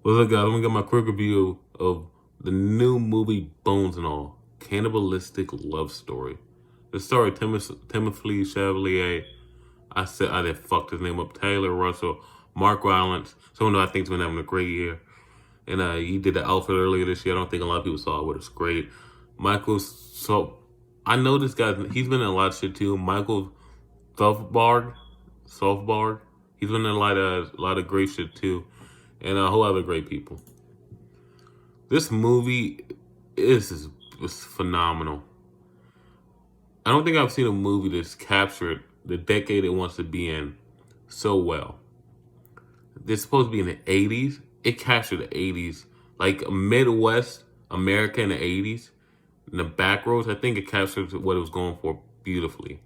What's up, guys? I'm gonna get my quick review of the new movie Bones and All, Cannibalistic Love Story. The story of Timothy Chevalier. I did fuck his name up. Taylor Russell, Mark Rylance. Someone who I think's been having a great year. And he did the Alfred earlier this year. I don't think a lot of people saw it, but it's great. Michael, so I know this guy. He's been in a lot of shit too. Michael Softbarg. He's been in a lot of great shit too, and a whole other great people. This movie is phenomenal. I don't think I've seen a movie that's captured the decade it wants to be in so well. It's supposed to be in the 80s. It captured the 80s, like Midwest America in the 80s. In the back roads, I think it captured what it was going for beautifully.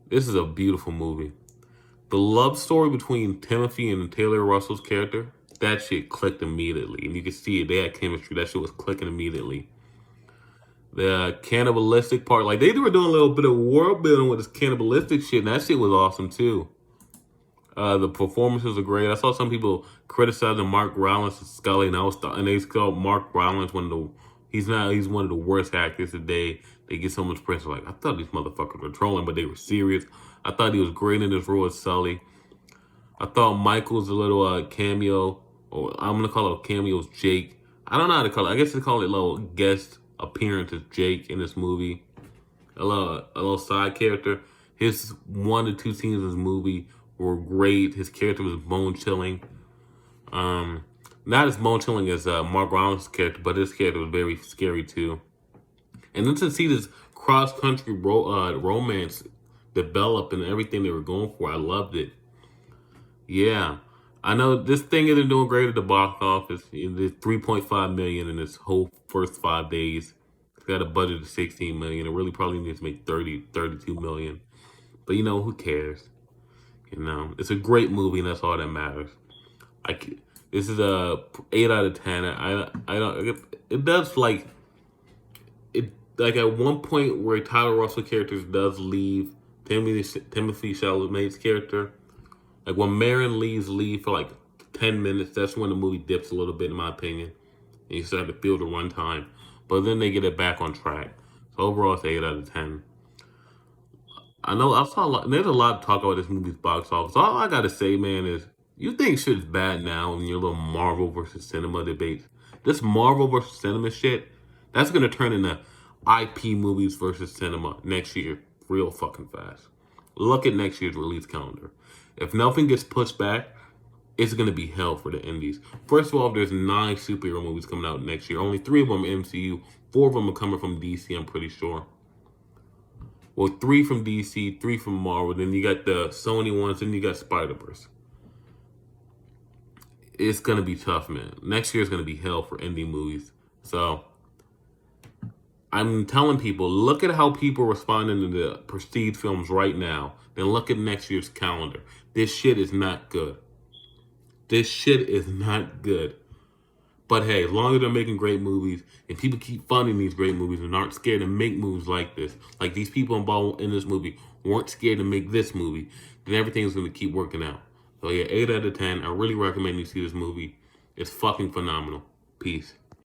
This is a beautiful movie. The love story between Timothy and Taylor Russell's character, that shit clicked immediately. And you can see it. They had chemistry. That shit was clicking immediately. The cannibalistic part, like they were doing a little bit of world building with this cannibalistic shit, and that shit was awesome too. The performances are great. I saw some people criticizing Mark Rylance and Scully, and they called Mark Rylance he's one of the worst actors today. They get so much press. Like, I thought these motherfuckers were trolling, but they were serious. I thought he was great in this role as Sully. I thought Michael's a little cameo, or I'm gonna call it a cameo as Jake. I don't know how to call it. I guess they call it a little guest appearance as Jake in this movie. A little side character. His 1 to 2 scenes in this movie were great. His character was bone chilling. Not as bone chilling as Mark Rylance's character, but his character was very scary too. And then to see this cross country romance develop and everything they were going for, I loved it. Yeah, I know this thing isn't doing great at the box office. It did 3.5 million in its whole first 5 days. It's got a budget of 16 million. It really probably needs to make 32 million. But you know, who cares? You know, it's a great movie, and that's all that matters. This is a 8 out of 10. I don't. It does like at one point where Tyler Russell character does leave Timothy Chalamet's character. Like when Marin leave for like 10 minutes, that's when the movie dips a little bit, in my opinion. And you start to feel the runtime. But then they get it back on track. So overall, it's 8 out of 10. I know there's a lot to talk about this movie's box office. All I gotta say, man, is you think shit's bad now in your little Marvel versus cinema debates. This Marvel versus cinema shit, that's gonna turn into IP movies versus cinema next year real fucking fast. Look at next year's release calendar. If nothing gets pushed back, it's going to be hell for the indies. First of all, there's 9 superhero movies coming out next year. Only 3 of them are MCU. 4 of them are coming from DC, I'm pretty sure. Well, 3 from DC, 3 from Marvel. Then you got the Sony ones, then you got Spider-Verse. It's going to be tough, man. Next year is going to be hell for indie movies. So I'm telling people, look at how people are responding to the prestige films right now. Then look at next year's calendar. This shit is not good. This shit is not good. But hey, as long as they're making great movies and people keep funding these great movies and aren't scared to make movies like this, like these people involved in this movie weren't scared to make this movie, then everything's going to keep working out. So yeah, 8 out of 10. I really recommend you see this movie. It's fucking phenomenal. Peace.